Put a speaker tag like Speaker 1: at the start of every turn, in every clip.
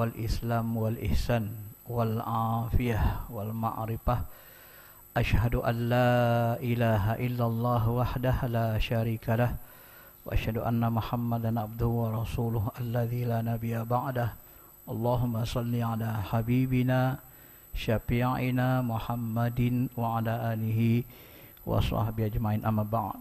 Speaker 1: wal Islam wal ihsan wal afiyah wal ma'rifah. Asyhadu an la ilaha illallah wahdah la syarika lah wa asyhadu anna Muhammadan abduhu wa rasuluh alladzi la nabiyya ba'dah. Allahumma salli ala habibina syafi'ina Muhammadin wa ala alihi wa sahbihi ajmain, amma ba'd.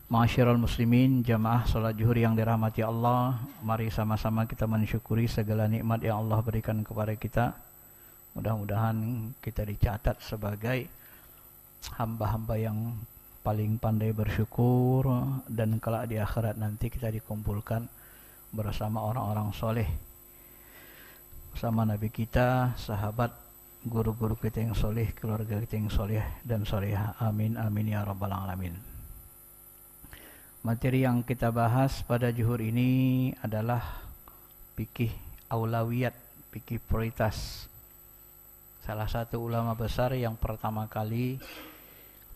Speaker 1: Ma'asyiral muslimin, jamaah salat zuhur yang dirahmati Allah, mari sama-sama kita mensyukuri segala nikmat yang Allah berikan kepada kita. Mudah-mudahan kita dicatat sebagai hamba-hamba yang paling pandai bersyukur, dan kelak di akhirat nanti kita dikumpulkan bersama orang-orang soleh, bersama Nabi kita, sahabat, guru-guru kita yang soleh, keluarga kita yang soleh dan solehah. Amin amin ya rabbal alamin. Materi yang kita bahas pada zuhur ini adalah fikih aulawiyat, fikih prioritas. Salah satu ulama besar yang pertama kali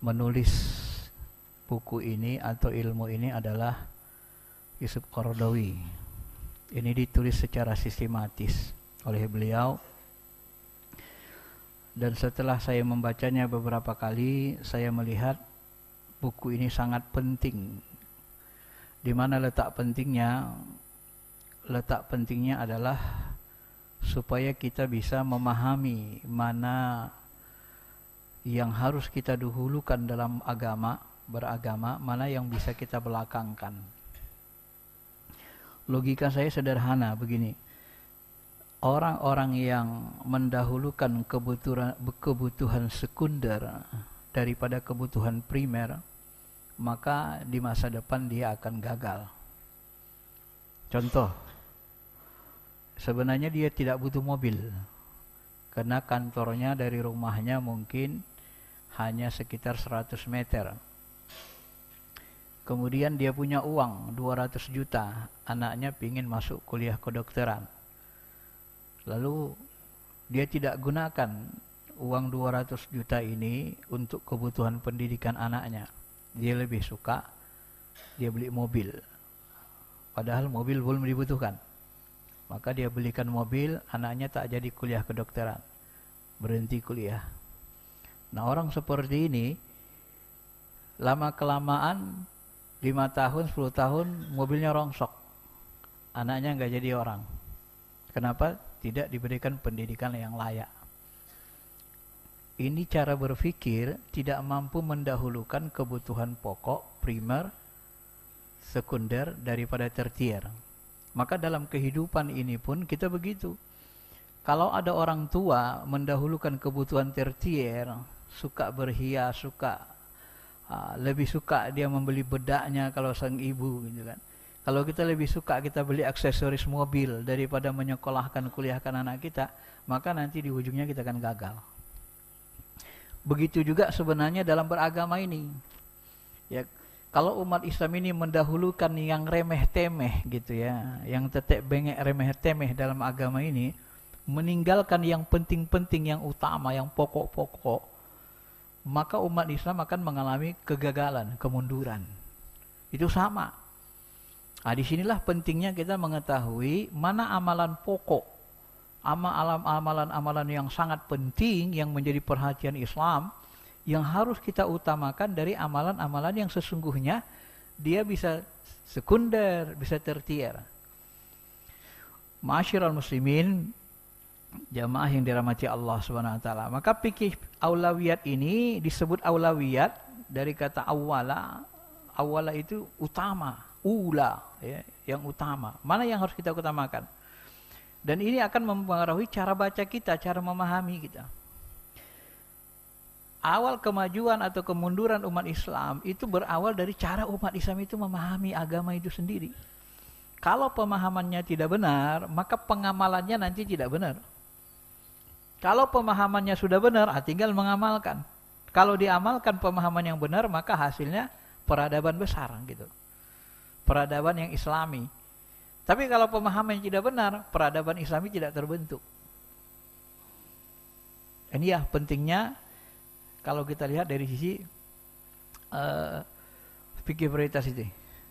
Speaker 1: menulis buku ini atau ilmu ini adalah Yusuf Qaradawi. Ini ditulis secara sistematis oleh beliau, dan setelah saya membacanya beberapa kali, saya melihat buku ini sangat penting. Di mana letak pentingnya? Letak pentingnya adalah supaya kita bisa memahami mana yang harus kita dahulukan dalam beragama, mana yang bisa kita belakangkan. Logika saya sederhana begini. Orang-orang yang mendahulukan kebutuhan sekunder daripada kebutuhan primer, maka di masa depan dia akan gagal. Contoh, sebenarnya dia tidak butuh mobil, karena kantornya dari rumahnya mungkin hanya sekitar 100 meter. Kemudian dia punya uang 200 juta, anaknya ingin masuk kuliah kedokteran. Lalu dia tidak gunakan uang 200 juta ini untuk kebutuhan pendidikan anaknya. Dia lebih suka dia beli mobil, padahal mobil belum dibutuhkan. Maka dia belikan mobil, anaknya tak jadi kuliah kedokteran, berhenti kuliah. Nah, orang seperti ini lama-kelamaan 5 tahun, 10 tahun mobilnya rongsok, anaknya nggak jadi orang. Kenapa? Tidak diberikan pendidikan yang layak. Ini cara berpikir tidak mampu mendahulukan kebutuhan pokok, primer, sekunder daripada tertier. Maka dalam kehidupan ini pun kita begitu. Kalau ada orang tua mendahulukan kebutuhan tertier, suka berhias, lebih suka dia membeli bedaknya kalau sang ibu gitu kan. Kalau kita lebih suka kita beli aksesoris mobil daripada menyekolahkan, kuliahkan anak kita, maka nanti di ujungnya kita akan gagal. Begitu juga sebenarnya dalam beragama ini. Ya, kalau umat Islam ini mendahulukan yang remeh-temeh gitu ya, yang tetek bengek remeh-temeh dalam agama ini, meninggalkan yang penting-penting, yang utama, yang pokok-pokok, maka umat Islam akan mengalami kegagalan, kemunduran. Itu sama. Nah, disinilah pentingnya kita mengetahui mana amalan pokok, amalan-amalan yang sangat penting yang menjadi perhatian Islam, yang harus kita utamakan dari amalan-amalan yang sesungguhnya dia bisa sekunder, bisa tertier. Ma'asyiral muslimin, jamaah yang dirahmati Allah Subhanahu wa taala. Maka fikih aulawiyat ini disebut aulawiyat dari kata awwala. Awwala itu utama, ula ya, yang utama. Mana yang harus kita utamakan? Dan ini akan mempengaruhi cara baca kita, cara memahami kita. Awal kemajuan atau kemunduran umat Islam itu berawal dari cara umat Islam itu memahami agama itu sendiri. Kalau pemahamannya tidak benar, maka pengamalannya nanti tidak benar. Kalau pemahamannya sudah benar, tinggal mengamalkan. Kalau diamalkan pemahaman yang benar, maka hasilnya peradaban besar gitu. Peradaban yang Islami. Tapi kalau pemahaman yang tidak benar, peradaban Islami tidak terbentuk. Ini ya pentingnya kalau kita lihat dari sisi fikih prioritas itu.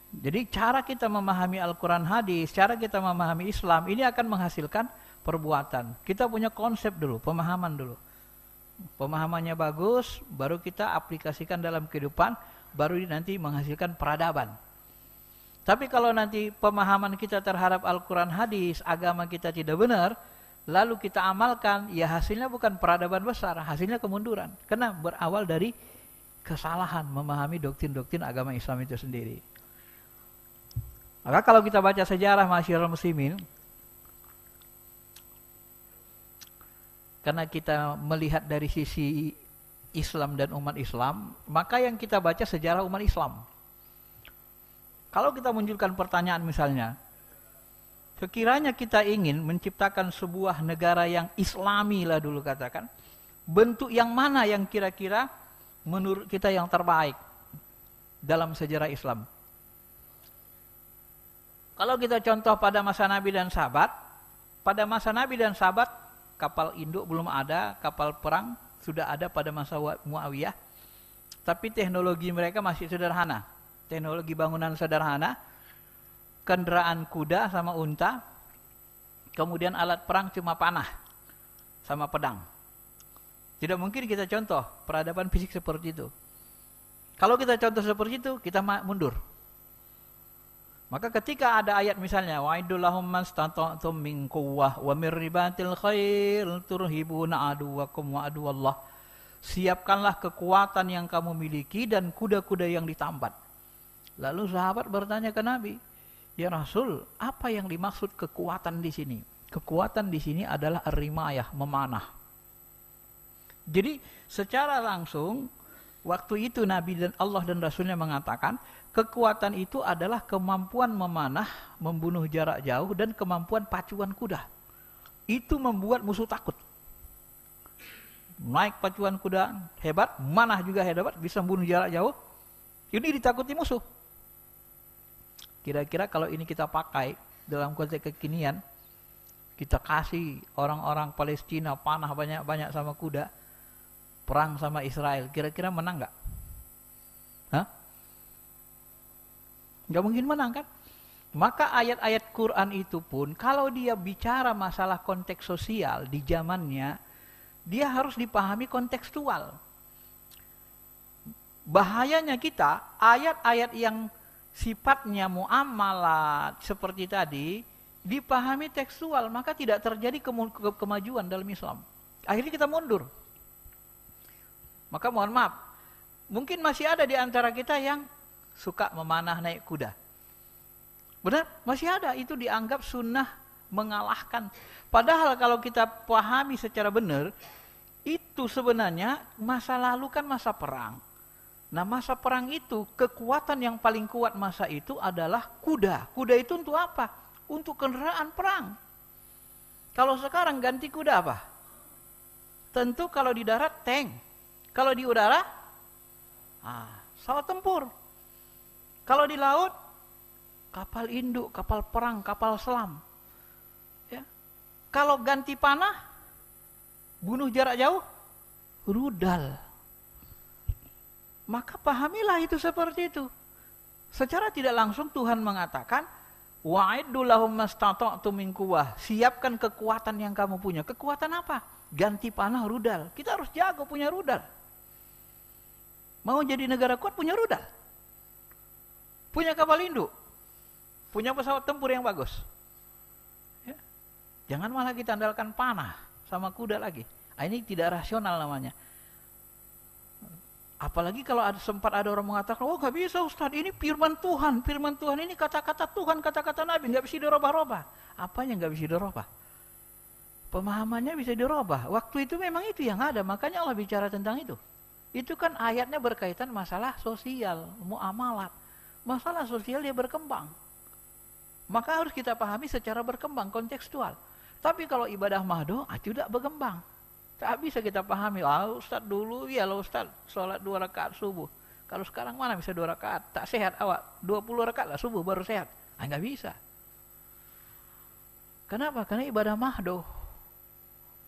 Speaker 1: Jadi cara kita memahami Al-Quran hadis, cara kita memahami Islam, ini akan menghasilkan perbuatan. Kita punya konsep dulu, pemahaman dulu. Pemahamannya bagus, baru kita aplikasikan dalam kehidupan, baru nanti menghasilkan peradaban. Tapi kalau nanti pemahaman kita terhadap Al-Quran hadis, agama kita tidak benar, lalu kita amalkan, ya hasilnya bukan peradaban besar, hasilnya kemunduran. Karena berawal dari kesalahan memahami doktrin-doktrin agama Islam itu sendiri. Maka kalau kita baca sejarah Masyiral Muslimin, karena kita melihat dari sisi Islam dan umat Islam, maka yang kita baca sejarah umat Islam. Kalau kita munculkan pertanyaan misalnya, sekiranya kita ingin menciptakan sebuah negara yang Islami lah dulu katakan, bentuk yang mana yang kira-kira menurut kita yang terbaik dalam sejarah Islam? Kalau kita contoh pada masa Nabi dan sahabat, pada masa Nabi dan sahabat, kapal induk belum ada, kapal perang sudah ada pada masa Muawiyah, tapi teknologi mereka masih sederhana, teknologi bangunan sederhana, kendaraan kuda sama unta, kemudian alat perang cuma panah sama pedang. Tidak mungkin kita contoh peradaban fisik seperti itu. Kalau kita contoh seperti itu, kita mundur. Maka ketika ada ayat misalnya wa'idul lahum mastata'tum min quwwah wa min ribatil khair turhibuna aduwakum wa aduwallah. Siapkanlah kekuatan yang kamu miliki dan kuda-kuda yang ditambat. Lalu sahabat bertanya ke Nabi, "Ya Rasul, apa yang dimaksud kekuatan di sini?" Kekuatan di sini adalah ar-rimayah, memanah. Jadi secara langsung waktu itu Nabi dan Allah dan Rasulnya mengatakan kekuatan itu adalah kemampuan memanah, membunuh jarak jauh, dan kemampuan pacuan kuda. Itu membuat musuh takut. Naik pacuan kuda hebat, manah juga hebat, bisa membunuh jarak jauh. Ini ditakuti musuh. Kira-kira kalau ini kita pakai dalam konteks kekinian, kita kasih orang-orang Palestina panah banyak-banyak sama kuda, perang sama Israel, kira-kira menang nggak? Hah? Nggak mungkin menang kan? Maka ayat-ayat Quran itu pun kalau dia bicara masalah konteks sosial di zamannya, dia harus dipahami kontekstual. Bahayanya kita, ayat-ayat yang sifatnya muamalat seperti tadi, dipahami tekstual, maka tidak terjadi kemajuan dalam Islam. Akhirnya kita mundur. Maka mohon maaf, mungkin masih ada di antara kita yang suka memanah naik kuda. Benar? Masih ada. Itu dianggap sunnah mengalahkan. Padahal kalau kita pahami secara benar, itu sebenarnya masa lalu kan masa perang. Nah masa perang itu, kekuatan yang paling kuat masa itu adalah kuda. Kuda itu untuk apa? Untuk kendaraan perang. Kalau sekarang ganti kuda apa? Tentu kalau di darat tank. Kalau di udara, pesawat tempur. Kalau di laut, kapal induk, kapal perang, kapal selam. Ya. Kalau ganti panah, bunuh jarak jauh, rudal. Maka pahamilah itu seperti itu. Secara tidak langsung Tuhan mengatakan, wa'iddu lahum mastata'tum min quwwah. Siapkan kekuatan yang kamu punya. Kekuatan apa? Ganti panah, rudal. Kita harus jago punya rudal. Mau jadi negara kuat punya rudal. Punya kapal induk, punya pesawat tempur yang bagus. Ya. Jangan malah kita andalkan panah sama kuda lagi. Ini tidak rasional namanya. Apalagi kalau sempat ada orang mengatakan, oh gak bisa Ustaz, ini firman Tuhan. Firman Tuhan ini kata-kata Tuhan, kata-kata Nabi, gak bisa dirubah-rubah. Apanya gak bisa dirubah? Pemahamannya bisa dirubah. Waktu itu memang itu yang ada, makanya Allah bicara tentang itu. Itu kan ayatnya berkaitan masalah sosial, muamalat. Masalah sosial dia berkembang. Maka harus kita pahami secara berkembang, kontekstual. Tapi kalau ibadah mahdoh, tidak berkembang. Tak bisa kita pahami, Ustaz dulu, ya lo Ustaz, sholat 2 rakaat subuh. Kalau sekarang mana bisa 2 rakaat? Tak sehat awak, 20 rakaat lah subuh baru sehat. Nggak bisa. Kenapa? Karena ibadah mahdoh.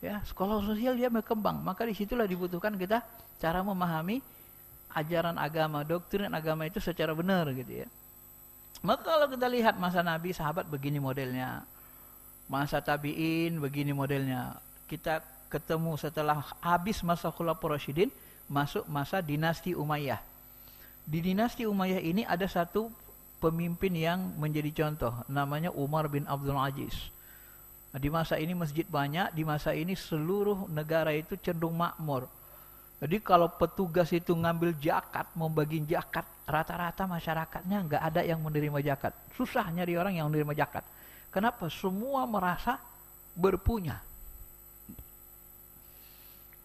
Speaker 1: Ya, sekolah sosial dia berkembang. Maka disitulah dibutuhkan kita cara memahami ajaran agama, doktrin agama itu secara benar gitu ya. Maka kalau kita lihat masa Nabi, sahabat begini modelnya. Masa tabi'in begini modelnya. Kita ketemu setelah habis masa Khulafaur Rasyidin, masuk masa dinasti Umayyah. Di dinasti Umayyah ini ada satu pemimpin yang menjadi contoh, namanya Umar bin Abdul Aziz. Di masa ini masjid banyak, di masa ini seluruh negara itu cenderung makmur. Jadi kalau petugas itu ngambil zakat, membagi zakat, rata-rata masyarakatnya nggak ada yang menerima zakat. Susah nyari orang yang menerima zakat. Kenapa? Semua merasa berpunya.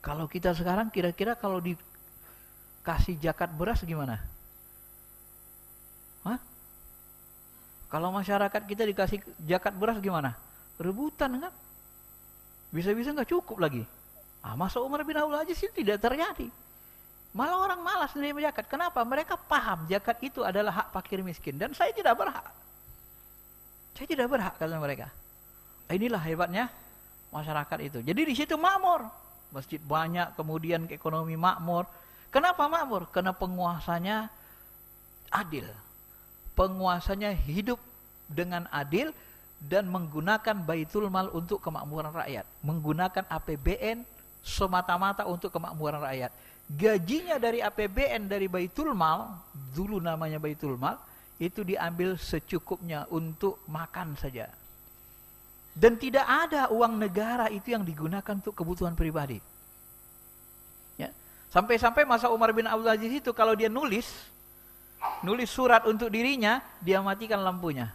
Speaker 1: Kalau kita sekarang kira-kira kalau dikasih zakat beras gimana? Hah? Kalau masyarakat kita dikasih zakat beras gimana? Rebutan kan? Bisa-bisa nggak cukup lagi. Masa Umar bin Abdul Aziz itu tidak terjadi. Malah orang malas menerima zakat. Kenapa? Mereka paham zakat itu adalah hak fakir miskin. Dan saya tidak berhak. Saya tidak berhak, kata mereka. Inilah hebatnya masyarakat itu. Jadi di situ makmur. Masjid banyak, kemudian ekonomi makmur. Kenapa makmur? Karena penguasanya adil. Penguasanya hidup dengan adil dan menggunakan Baitul Mal untuk kemakmuran rakyat. Menggunakan APBN semata-mata untuk kemakmuran rakyat. Gajinya dari APBN, dari Baitul Mal, dulu namanya Baitul Mal, itu diambil secukupnya untuk makan saja. Dan tidak ada uang negara itu yang digunakan untuk kebutuhan pribadi. Ya. Sampai-sampai masa Umar bin Abdul Aziz itu kalau dia nulis surat untuk dirinya, dia matikan lampunya.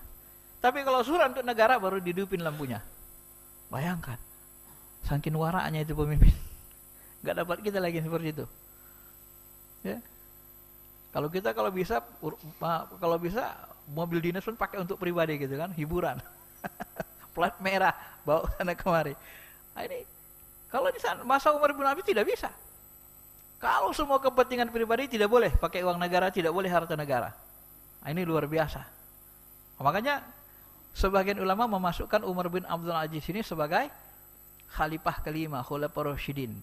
Speaker 1: Tapi kalau surat untuk negara baru dihidupin lampunya. Bayangkan. Saking waraknya itu pemimpin. Gak dapat kita lagi seperti itu. Ya. Kalau kita kalau bisa mobil dinas pun pakai untuk pribadi gitu kan, hiburan. Plat merah bawa sana kemari. Nah, ini kalau di sana, masa Umar bin Abi tidak bisa. Kalau semua kepentingan pribadi tidak boleh pakai uang negara, tidak boleh harta negara. Nah, ini luar biasa. Makanya sebagian ulama memasukkan Umar bin Abdul Aziz ini sebagai khalifah kelima, Khulafaur Rasyidin.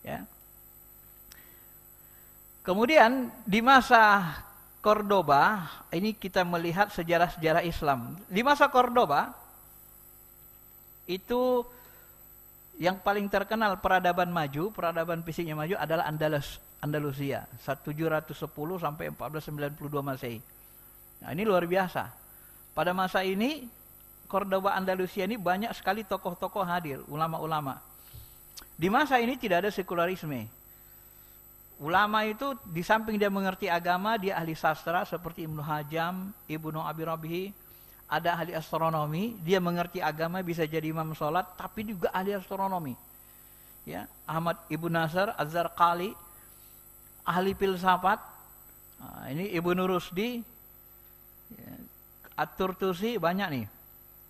Speaker 1: Ya. Kemudian di masa Cordoba, ini kita melihat sejarah-sejarah Islam. Di masa Cordoba itu yang paling terkenal peradaban maju, peradaban fisiknya maju adalah Andalusia, 1710 sampai 1492 Masehi. Nah, ini luar biasa. Pada masa ini Cordoba Andalusia ini banyak sekali tokoh-tokoh hadir, ulama-ulama. Di masa ini tidak ada sekularisme. Ulama itu di samping dia mengerti agama, dia ahli sastra seperti Ibnu Hajam, Ibnu Abi Rabihi, ada ahli astronomi, dia mengerti agama bisa jadi imam sholat, tapi juga ahli astronomi. Ya, Ahmad Ibnu Nasr Az-Zarqali, ahli filsafat. Nah, ini Ibnu Rusdi, ya, At-Turtusi, banyak nih.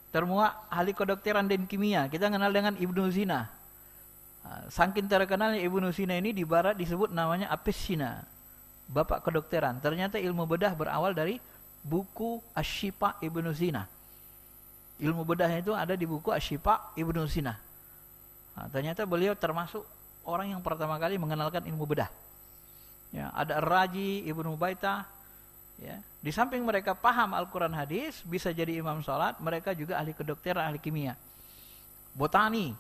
Speaker 1: Semua ahli kedokteran dan kimia. Kita kenal dengan Ibnu Sina. Saking terkenalnya Ibnu Sina ini di barat disebut namanya Avicenna, bapak kedokteran. Ternyata ilmu bedah berawal dari buku Asy-Syifa Ibnu Sina. Ilmu bedahnya itu ada di buku Asy-Syifa Ibnu Sina. Nah, ternyata beliau termasuk orang yang pertama kali mengenalkan ilmu bedah. Ya, ada Ar-Raji, Ibnu Baitah. Ya, di samping mereka paham Al-Quran hadis, bisa jadi imam sholat, mereka juga ahli kedokteran, ahli kimia. Botani,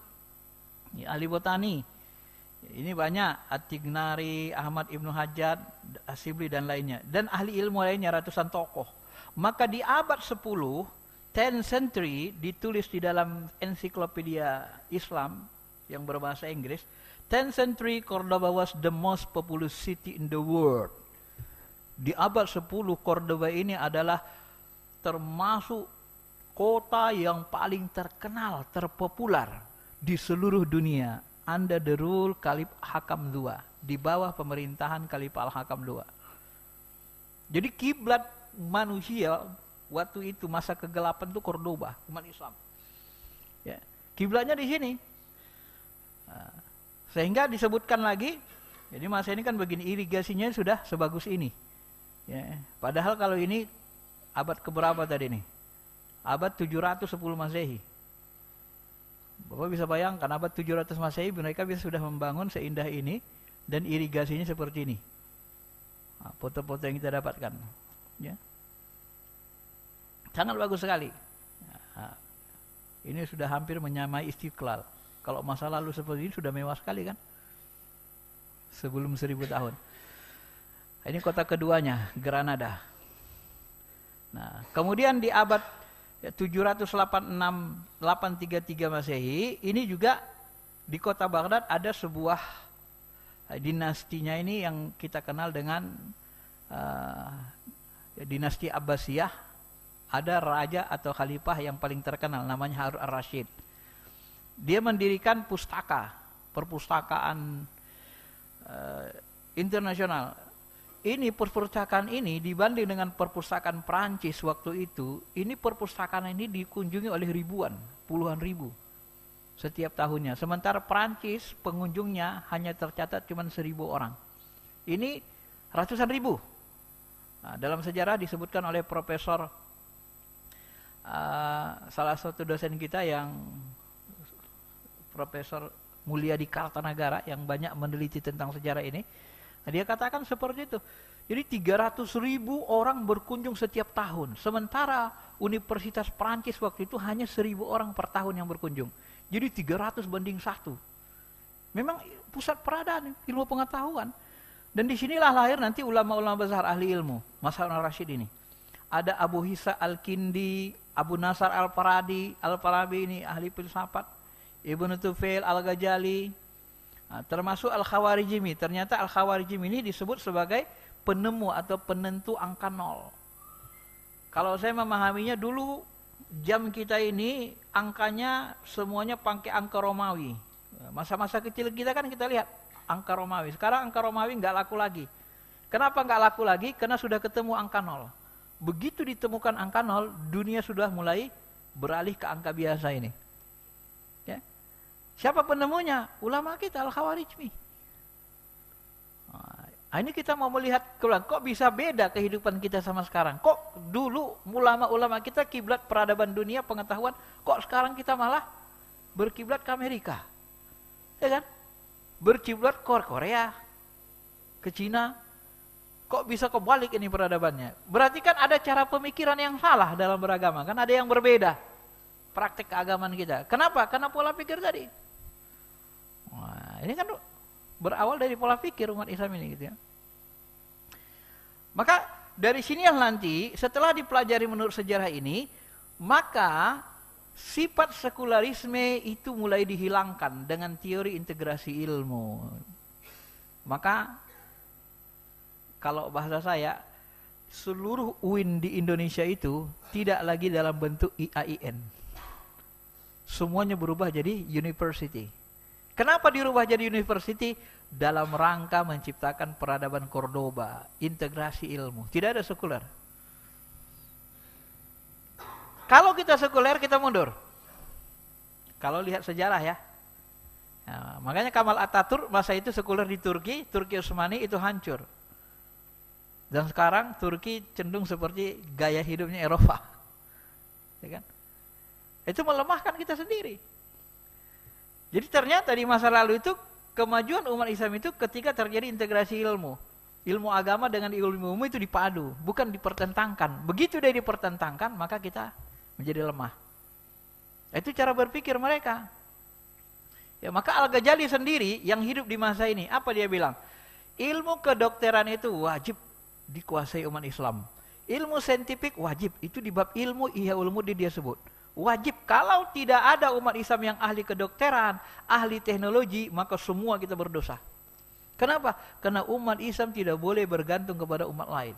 Speaker 1: ya, ahli botani. Ini banyak, At-Tignari, Ahmad Ibnu Hajjaj, Asibli dan lainnya. Dan ahli ilmu lainnya ratusan tokoh. Maka di abad 10, 10th century, ditulis di dalam ensiklopedia Islam yang berbahasa Inggris, 10th century Cordoba was the most populous city in the world. Di abad 10 Cordoba ini adalah termasuk kota yang paling terkenal, terpopuler di seluruh dunia. Under the rule Khalif Hakam II, di bawah pemerintahan Khalifah Al-Hakam II. Jadi kiblat manusia waktu itu masa kegelapan itu Cordoba, umat Islam. Ya, kiblatnya di sini. Nah, sehingga disebutkan lagi, jadi masa ini kan begini, irigasinya sudah sebagus ini. Ya, padahal kalau ini abad keberapa tadi nih? Abad 710 Masehi. Bapak bisa bayangkan abad 700 Masehi mereka bisa sudah membangun seindah ini dan irigasinya seperti ini. Nah, foto-foto yang kita dapatkan. Ya. Sangat bagus sekali. Nah, ini sudah hampir menyamai Istiqlal. Kalau masa lalu seperti ini sudah mewah sekali kan? Sebelum 1000 tahun. Ini kota keduanya, Granada. Nah, kemudian di abad 786-833 Masehi, ini juga di kota Baghdad ada sebuah dinastinya ini yang kita kenal dengan dinasti Abbasiyah. Ada raja atau khalifah yang paling terkenal, namanya Harun ar-Rasyid. Dia mendirikan perpustakaan internasional. Ini perpustakaan ini dibanding dengan perpustakaan Perancis waktu itu, ini perpustakaan ini dikunjungi oleh ribuan, puluhan ribu setiap tahunnya. Sementara Perancis pengunjungnya hanya tercatat cuma 1000 orang. Ini ratusan ribu. Nah, dalam sejarah disebutkan oleh profesor salah satu dosen kita yang Profesor Mulyadi Kartanagara yang banyak meneliti tentang sejarah ini. Nah, dia katakan seperti itu. Jadi 300.000 orang berkunjung setiap tahun. Sementara Universitas Perancis waktu itu hanya 1000 orang per tahun yang berkunjung. Jadi 300 banding 1. Memang pusat peradaan, ilmu pengetahuan. Dan disinilah lahir nanti ulama-ulama besar ahli ilmu. Mas Harun ar-Rasyid ini. Ada Abu Hisa al-Kindi, Abu Nasar al-Farabi ini ahli filsafat. Ibnu Tufail al-Ghazali. Nah, termasuk Al-Khawarizmi. Ternyata Al-Khawarizmi ini disebut sebagai penemu atau penentu angka 0. Kalau saya memahaminya dulu jam kita ini angkanya semuanya pakai angka Romawi. Masa-masa kecil kita kan kita lihat angka Romawi. Sekarang angka Romawi nggak laku lagi. Kenapa nggak laku lagi? Karena sudah ketemu angka 0. Begitu ditemukan angka 0, dunia sudah mulai beralih ke angka biasa ini. Ya. Siapa penemunya? Ulama kita Al-Khawarizmi. Nah, ini kita mau melihat kok bisa beda kehidupan kita sama sekarang. Kok dulu ulama-ulama kita kiblat peradaban dunia, pengetahuan, kok sekarang kita malah berkiblat ke Amerika. Ya kan? Berkiblat ke Korea, ke Cina. Kok bisa kebalik ini peradabannya? Berarti kan ada cara pemikiran yang salah dalam beragama, kan ada yang berbeda praktek keagamaan kita. Kenapa? Karena pola pikir tadi. Wah, ini kan berawal dari pola pikir umat Islam ini gitu ya. Maka dari sinilah nanti setelah dipelajari menurut sejarah ini, maka sifat sekularisme itu mulai dihilangkan dengan teori integrasi ilmu. Maka kalau bahasa saya, seluruh UIN di Indonesia itu tidak lagi dalam bentuk IAIN. Semuanya berubah jadi university. Kenapa dirubah jadi university? Dalam rangka menciptakan peradaban Cordoba, integrasi ilmu. Tidak ada sekuler. Kalau kita sekuler, kita mundur. Kalau lihat sejarah ya. Nah, makanya Kemal Atatürk masa itu sekuler di Turki, Turki Utsmani itu hancur. Dan sekarang Turki cenderung seperti gaya hidupnya Eropa. Ya kan? Itu melemahkan kita sendiri. Jadi ternyata di masa lalu itu kemajuan umat Islam itu ketika terjadi integrasi ilmu. Ilmu agama dengan ilmu umum itu dipadu, bukan dipertentangkan. Begitu dia dipertentangkan, maka kita menjadi lemah. Itu cara berpikir mereka. Ya, maka Al-Ghazali sendiri yang hidup di masa ini, apa dia bilang? Ilmu kedokteran itu wajib dikuasai umat Islam. Ilmu saintifik wajib, itu di bab ilmu Ihya Ulumuddin dia sebut. Wajib, kalau tidak ada umat Islam yang ahli kedokteran, ahli teknologi, maka semua kita berdosa. Kenapa? Karena umat Islam tidak boleh bergantung kepada umat lain.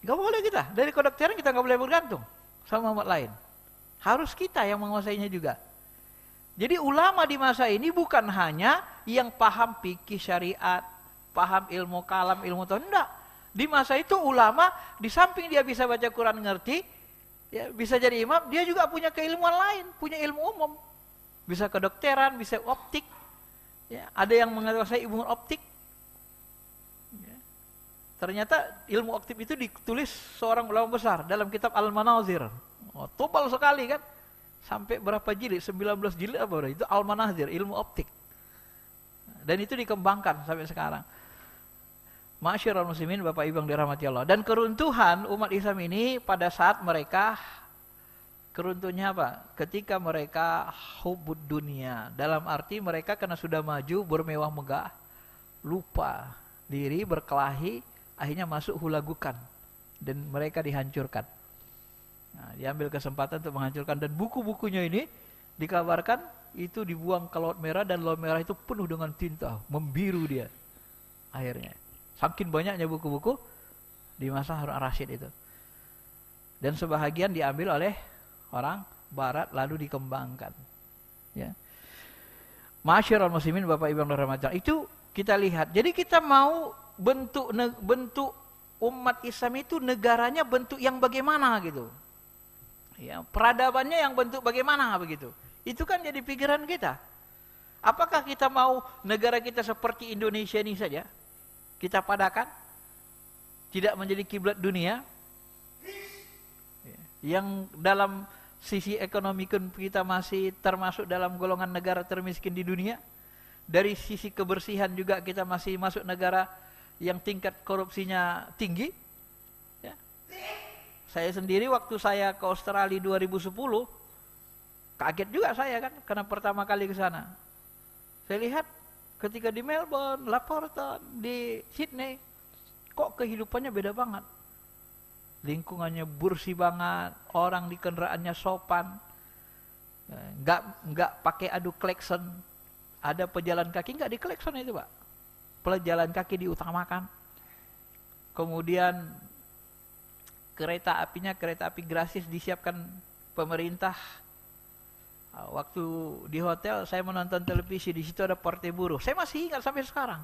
Speaker 1: Gak boleh kita, dari kedokteran kita gak boleh bergantung sama umat lain. Harus kita yang menguasainya juga. Jadi ulama di masa ini bukan hanya yang paham fikih syariat, paham ilmu kalam, ilmu tauhid, enggak. Di masa itu ulama, di samping dia bisa baca Quran ngerti, ya, bisa jadi imam, dia juga punya keilmuan lain, punya ilmu umum. Bisa kedokteran, bisa optik. Ya, ada yang menguasai ilmu optik. Ya. Ternyata ilmu optik itu ditulis seorang ulama besar dalam kitab Al-Manazir. Oh, tebal sekali kan? Sampai berapa jilid? 19 jilid apa? Itu Al-Manazir, ilmu optik. Dan itu dikembangkan sampai sekarang. Ma'asyiral muslimin, Bapak Ibu yang dirahmati Allah. Dan keruntuhan umat Islam ini pada saat mereka, keruntuhnya apa? Ketika mereka hubud dunia. Dalam arti mereka karena sudah maju, bermewah megah, lupa diri, berkelahi, akhirnya masuk hulagukan. Dan mereka dihancurkan. Nah, diambil kesempatan untuk menghancurkan. Dan buku-bukunya ini dikabarkan itu dibuang ke Laut Merah, dan Laut Merah itu penuh dengan tinta, membiru dia akhirnya. Saking banyaknya buku-buku di masa Harun ar-Rasyid itu. Dan sebahagian diambil oleh orang barat lalu dikembangkan. Ya. Ma'asyiral muslimin, Bapak Ibu yang dirahmati Allah, itu kita lihat. Jadi kita mau bentuk umat Islam itu negaranya bentuk yang bagaimana gitu. Ya, peradabannya yang bentuk bagaimana begitu. Itu kan jadi pikiran kita. Apakah kita mau negara kita seperti Indonesia ini saja? Kita padakan, tidak menjadi kiblat dunia, yang dalam sisi ekonomi kita masih termasuk dalam golongan negara termiskin di dunia. Dari sisi kebersihan juga kita masih masuk negara yang tingkat korupsinya tinggi. Ya. Saya sendiri waktu saya ke Australia 2010, kaget juga saya kan, karena pertama kali ke sana. Saya lihat ketika di Melbourne, Laporton, di Sydney, kok kehidupannya beda banget. Lingkungannya bersih banget, orang di kendaraannya sopan, nggak pakai adu klakson. Ada pejalan kaki nggak di klakson itu Pak, pejalan kaki diutamakan. Kemudian kereta apinya kereta api gratis disiapkan pemerintah. Waktu di hotel saya menonton televisi, di situ ada partai buruh. Saya masih ingat sampai sekarang.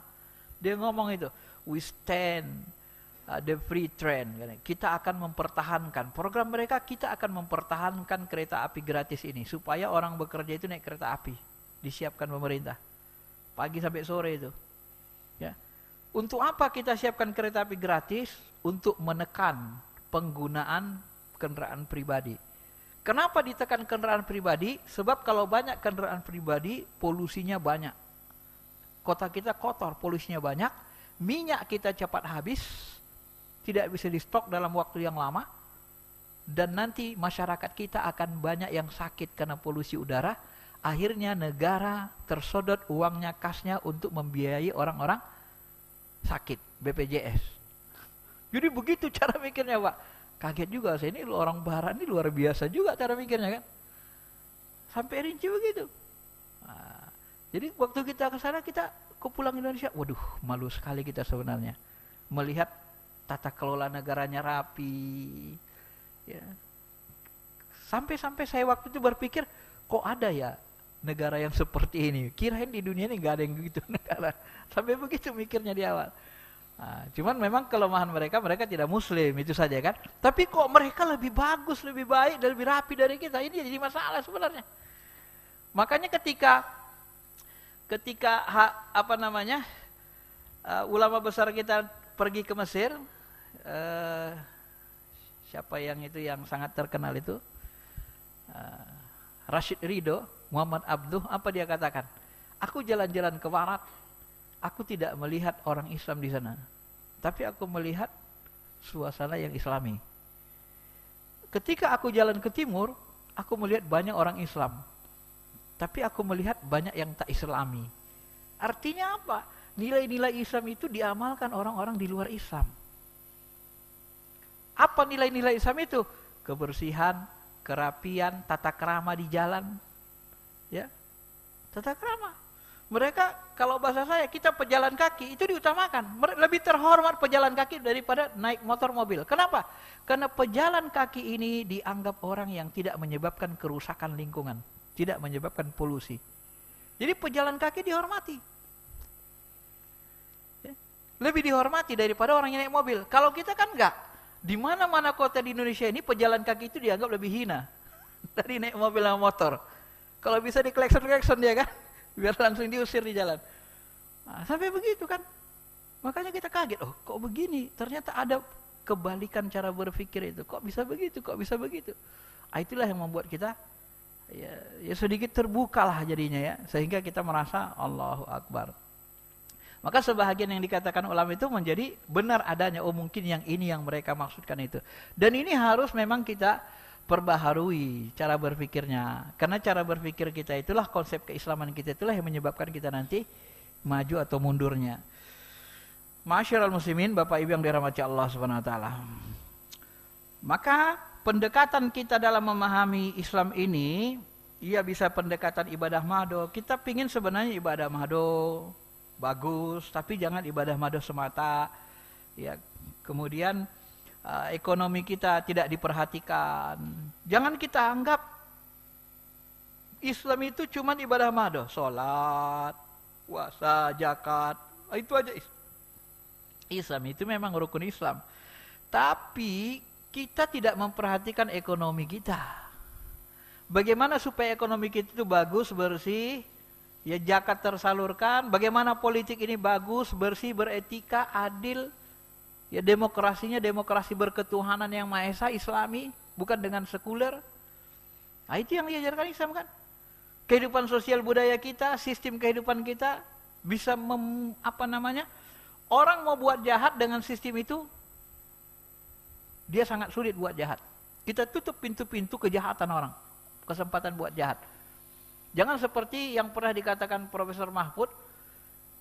Speaker 1: Dia ngomong itu, we stand the free train. Kita akan mempertahankan program mereka, kita akan mempertahankan kereta api gratis ini supaya orang bekerja itu naik kereta api. Disiapkan pemerintah. Pagi sampai sore itu. Ya. Untuk apa kita siapkan kereta api gratis? Untuk menekan penggunaan kendaraan pribadi. Kenapa ditekan kendaraan pribadi? Sebab kalau banyak kendaraan pribadi, polusinya banyak. Kota kita kotor, polusinya banyak. Minyak kita cepat habis, tidak bisa di stok dalam waktu yang lama. Dan nanti masyarakat kita akan banyak yang sakit karena polusi udara. Akhirnya negara tersodot uangnya, kasnya untuk membiayai orang-orang sakit, BPJS. Jadi begitu cara mikirnya Pak. Kaget juga saya, ini orang barat ini luar biasa juga cara mikirnya kan. Sampai rinci begitu. Nah, jadi waktu kita ke sana, kita ke pulang Indonesia, waduh malu sekali kita sebenarnya. Melihat tata kelola negaranya rapi. Ya. Sampai-sampai saya waktu itu berpikir, kok ada ya negara yang seperti ini. Kirain di dunia ini gak ada yang begitu negara. Sampai begitu mikirnya di awal. Nah, cuman memang kelemahan mereka tidak muslim, itu saja kan. Tapi kok mereka lebih bagus, lebih baik, dan lebih rapi dari kita. Ini jadi masalah sebenarnya. Makanya ketika ulama besar kita pergi ke Mesir, siapa yang itu yang sangat terkenal itu, Rashid Ridho, Muhammad Abduh, apa dia katakan? Aku jalan-jalan ke barat, aku tidak melihat orang Islam di sana, tapi aku melihat suasana yang Islami. Ketika aku jalan ke timur, aku melihat banyak orang Islam, tapi aku melihat banyak yang tak Islami. Artinya apa? Nilai-nilai Islam itu diamalkan orang-orang di luar Islam. Apa nilai-nilai Islam itu? Kebersihan, kerapian, tata krama di jalan, ya, tata krama. Mereka, kalau bahasa saya, kita pejalan kaki itu diutamakan. Lebih terhormat pejalan kaki daripada naik motor mobil. Kenapa? Karena pejalan kaki ini dianggap orang yang tidak menyebabkan kerusakan lingkungan, tidak menyebabkan polusi. Jadi pejalan kaki dihormati. Lebih dihormati daripada orang yang naik mobil. Kalau kita kan enggak. Di mana-mana kota di Indonesia ini pejalan kaki itu dianggap lebih hina dari naik mobil sama motor. Kalau bisa diklekson-klekson dia kan, biar langsung diusir di jalan. Nah, sampai begitu kan. Makanya kita kaget, oh kok begini? Ternyata ada kebalikan cara berpikir itu. Kok bisa begitu? Kok bisa begitu? Nah, itulah yang membuat kita ya sedikit terbuka lah jadinya ya. Sehingga kita merasa Allahu Akbar. Maka sebahagian yang dikatakan ulama itu menjadi benar adanya. Oh mungkin yang ini yang mereka maksudkan itu. Dan ini harus memang kita perbaharui cara berpikirnya. Karena cara berpikir kita itulah, konsep keislaman kita itulah yang menyebabkan kita nanti maju atau mundurnya. Ma'asyiral muslimin, Bapak Ibu yang dirahmati Allah Subhanahu wa taala. Maka pendekatan kita dalam memahami Islam ini, ia bisa pendekatan ibadah mahdo. Kita pingin sebenarnya ibadah mahdo bagus, tapi jangan ibadah mahdo semata. Ya, kemudian ekonomi kita tidak diperhatikan. Jangan kita anggap Islam itu cuma ibadah mahdo, salat, puasa, zakat, itu aja. Islam itu memang rukun Islam. Tapi kita tidak memperhatikan ekonomi kita. Bagaimana supaya ekonomi kita itu bagus, bersih, ya zakat tersalurkan, bagaimana politik ini bagus, bersih, beretika, adil, ya demokrasinya demokrasi berketuhanan yang Maha Esa, Islami, bukan dengan sekuler. Nah, itu yang diajarkan Islam kan. Kehidupan sosial budaya kita, sistem kehidupan kita bisa orang mau buat jahat dengan sistem itu, dia sangat sulit buat jahat. Kita tutup pintu-pintu kejahatan orang, kesempatan buat jahat. Jangan seperti yang pernah dikatakan Profesor Mahfud,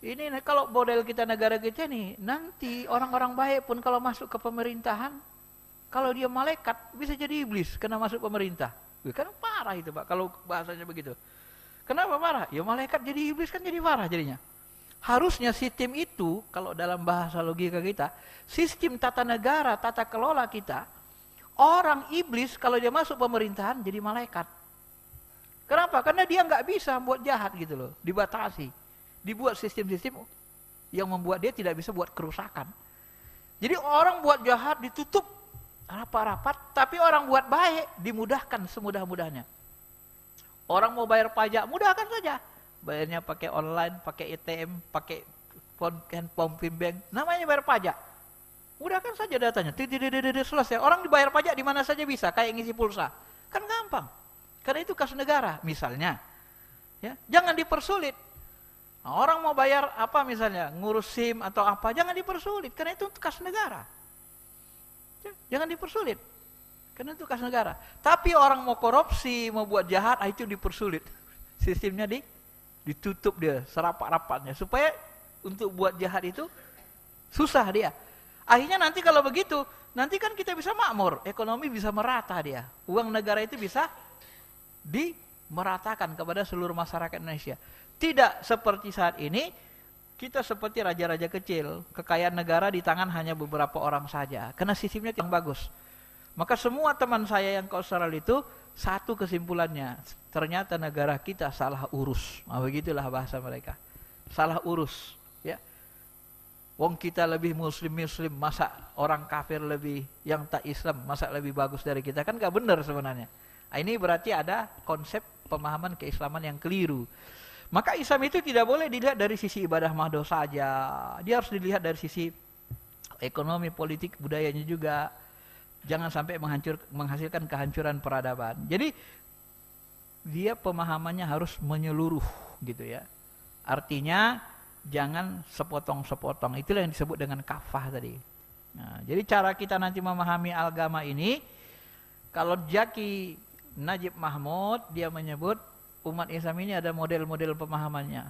Speaker 1: ini kalau model kita negara kita nih, nanti orang-orang baik pun kalau masuk ke pemerintahan, kalau dia malaikat bisa jadi iblis karena masuk pemerintah. Kan parah itu Pak, kalau bahasanya begitu. Kenapa parah? Ya malaikat jadi iblis kan jadi parah jadinya. Harusnya sistem itu, kalau dalam bahasa logika kita, sistem tata negara, tata kelola kita, orang iblis kalau dia masuk pemerintahan jadi malaikat. Kenapa? Karena dia nggak bisa buat jahat gitu loh, dibatasi. Dibuat sistem-sistem yang membuat dia tidak bisa buat kerusakan. Jadi orang buat jahat ditutup rapat-rapat, tapi orang buat baik dimudahkan semudah-mudahnya. Orang mau bayar pajak, mudahkan saja. Bayarnya pakai online, pakai ATM, pakai handphone bank, namanya bayar pajak. Mudahkan saja datanya, selesai. Orang dibayar pajak di mana saja bisa, kayak ngisi pulsa. Kan gampang. Karena itu kas negara, misalnya. Ya, jangan dipersulit. Nah, orang mau bayar apa misalnya, ngurus SIM atau apa, jangan dipersulit, karena itu kas negara. Jangan dipersulit, karena itu kas negara. Tapi orang mau korupsi, mau buat jahat, itu dipersulit. Sistemnya ditutup dia, serapat-rapatnya, supaya untuk buat jahat itu susah dia. Akhirnya nanti kalau begitu, nanti kan kita bisa makmur, ekonomi bisa merata dia. Uang negara itu bisa dimeratakan kepada seluruh masyarakat Indonesia. Tidak seperti saat ini, kita seperti raja-raja kecil, kekayaan negara di tangan hanya beberapa orang saja, karena sistemnya yang bagus. Maka semua teman saya yang ke Australia itu, satu kesimpulannya, ternyata negara kita salah urus. Nah, begitulah bahasa mereka. Salah urus, ya. Wong kita lebih muslim, masa orang kafir lebih, yang tak Islam, masa lebih bagus dari kita, kan gak benar sebenarnya. Nah, ini berarti ada konsep pemahaman keislaman yang keliru. Maka Islam itu tidak boleh dilihat dari sisi ibadah mahdo saja. Dia harus dilihat dari sisi ekonomi, politik, budayanya juga. Jangan sampai menghasilkan kehancuran peradaban. Jadi dia pemahamannya harus menyeluruh gitu ya. Artinya jangan sepotong-sepotong. Itulah yang disebut dengan kafah tadi. Nah, jadi cara kita nanti memahami agama ini, kalau Zaki Najib Mahmud, dia menyebut umat Islam ini ada model-model pemahamannya.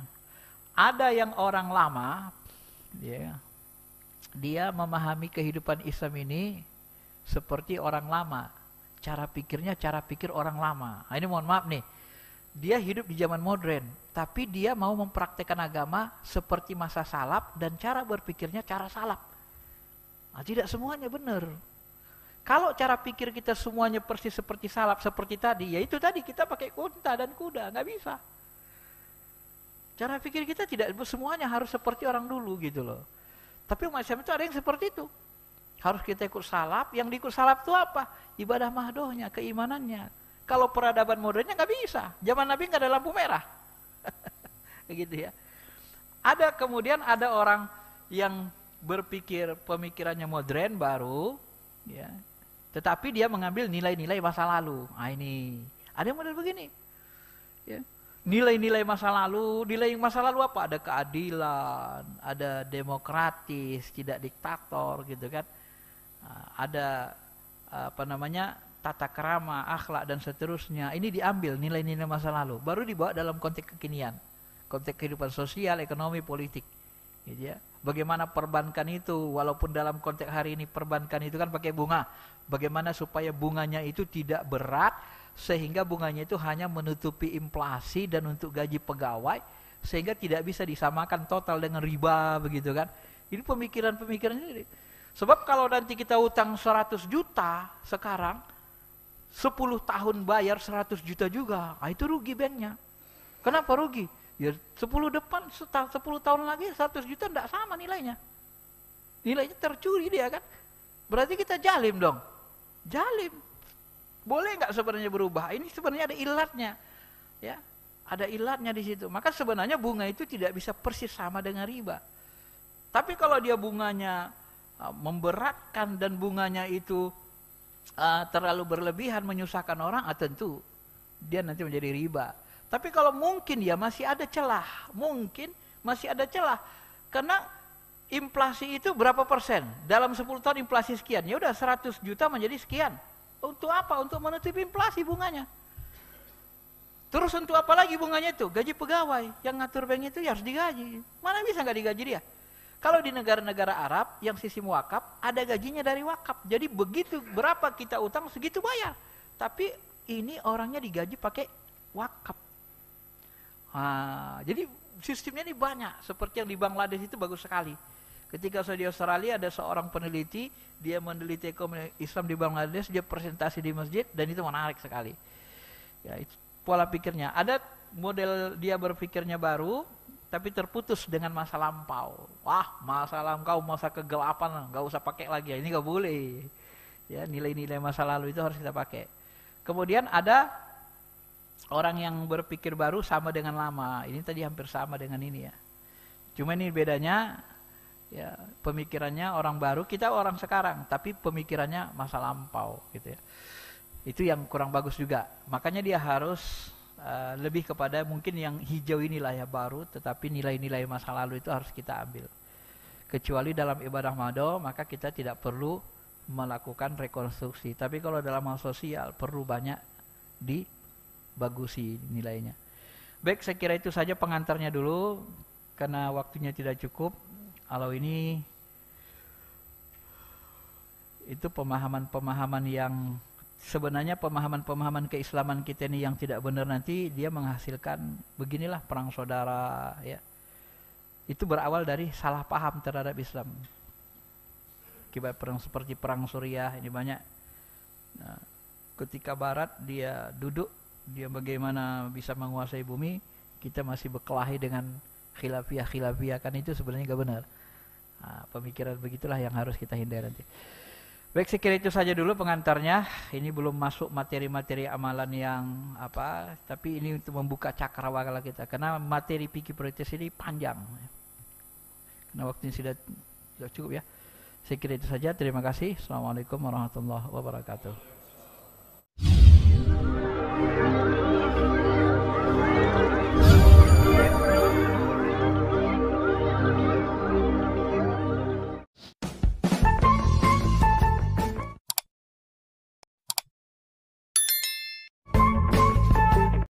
Speaker 1: Ada yang orang lama, dia memahami kehidupan Islam ini seperti orang lama. Cara pikirnya cara pikir orang lama. Nah, ini mohon maaf nih, dia hidup di zaman modern, tapi dia mau mempraktekkan agama seperti masa salaf dan cara berpikirnya cara salaf. Nah, tidak semuanya benar. Kalau cara pikir kita semuanya persis seperti salaf, seperti tadi, ya itu tadi kita pakai unta dan kuda, nggak bisa. Cara pikir kita tidak semuanya harus seperti orang dulu gitu loh. Tapi umat Islam itu ada yang seperti itu. Harus kita ikut salaf, yang diikut salaf itu apa? Ibadah mahdohnya, keimanannya. Kalau peradaban modernnya nggak bisa. Zaman Nabi nggak ada lampu merah. Begitu ya. Kemudian ada orang yang berpikir pemikirannya modern baru, ya. Tetapi dia mengambil nilai-nilai masa lalu. Nah ini, ada yang model begini. Ya. nilai-nilai masa lalu. Nilai masa lalu apa? Ada keadilan, ada demokratis, tidak diktator gitu kan. Ada apa namanya, tata krama, akhlak dan seterusnya. Ini diambil nilai-nilai masa lalu, baru dibawa dalam konteks kekinian, konteks kehidupan sosial, ekonomi, politik, gitu ya. Bagaimana perbankan itu, walaupun dalam konteks hari ini perbankan itu kan pakai bunga, bagaimana supaya bunganya itu tidak berat sehingga bunganya itu hanya menutupi inflasi dan untuk gaji pegawai, sehingga tidak bisa disamakan total dengan riba, begitu kan. Ini pemikiran-pemikiran ini. Sebab kalau nanti kita utang 100 juta sekarang, 10 tahun bayar 100 juta juga, itu rugi banknya. Kenapa rugi? Ya 10 tahun lagi 100 juta tidak sama nilainya. Nilainya tercuri dia kan. Berarti kita jalim dong. Jalim. Boleh nggak sebenarnya berubah? Ini sebenarnya ada ilatnya. Ya, ada ilatnya di situ. Maka sebenarnya bunga itu tidak bisa persis sama dengan riba. Tapi kalau dia bunganya memberatkan dan bunganya itu terlalu berlebihan menyusahkan orang, tentu dia nanti menjadi riba. Tapi kalau mungkin ya masih ada celah, mungkin masih ada celah, karena inflasi itu berapa persen? Dalam 10 tahun inflasi sekian, ya udah 100 juta menjadi sekian. Untuk apa? Untuk menutupi inflasi bunganya. Terus untuk apa lagi bunganya itu? Gaji pegawai, yang ngatur bank itu ya harus digaji. Mana bisa nggak digaji dia? Kalau di negara-negara Arab yang sistem wakaf, ada gajinya dari wakaf. Jadi begitu berapa kita utang, segitu bayar. Tapi ini orangnya digaji pakai wakaf. Jadi sistemnya ini banyak. Seperti yang di Bangladesh itu bagus sekali. Ketika saya di Australia, ada seorang peneliti, dia meneliti ekonomi Islam di Bangladesh, dia presentasi di masjid, dan itu menarik sekali. Ya, itu pola pikirnya. Ada model dia berpikirnya baru, tapi terputus dengan masa lampau. Wah, masa lampau, masa kegelapan, nggak usah pakai lagi. Ini nggak boleh. Ya, nilai-nilai masa lalu itu harus kita pakai. Kemudian ada orang yang berpikir baru sama dengan lama. Ini tadi hampir sama dengan ini ya. Cuma ini bedanya, ya pemikirannya orang baru, kita orang sekarang, tapi pemikirannya masa lampau, gitu ya. Itu yang kurang bagus juga. Makanya dia harus lebih kepada mungkin yang hijau inilah ya baru, tetapi nilai-nilai masa lalu itu harus kita ambil. Kecuali dalam ibadah mado, maka kita tidak perlu melakukan rekonstruksi. Tapi kalau dalam hal sosial perlu banyak dibagusi nilainya. Baik, saya kira itu saja pengantarnya dulu, karena waktunya tidak cukup. Kalau ini itu pemahaman-pemahaman yang sebenarnya pemahaman-pemahaman keislaman kita ini yang tidak benar, nanti dia menghasilkan beginilah perang saudara ya. Itu berawal dari salah paham terhadap Islam. Akibat perang seperti perang Suriah ini banyak. Nah, ketika Barat dia duduk, dia bagaimana bisa menguasai bumi, kita masih berkelahi dengan khilafiyah kan, itu sebenarnya nggak benar. Pemikiran begitulah yang harus kita hindari nanti. Baik, saya kira itu saja dulu pengantarnya. Ini belum masuk materi-materi amalan yang apa, tapi ini untuk membuka cakrawala kita. Karena materi fikih prioritas ini panjang. Karena waktunya sudah cukup ya. Saya kira itu saja. Terima kasih. Assalamualaikum warahmatullahi wabarakatuh.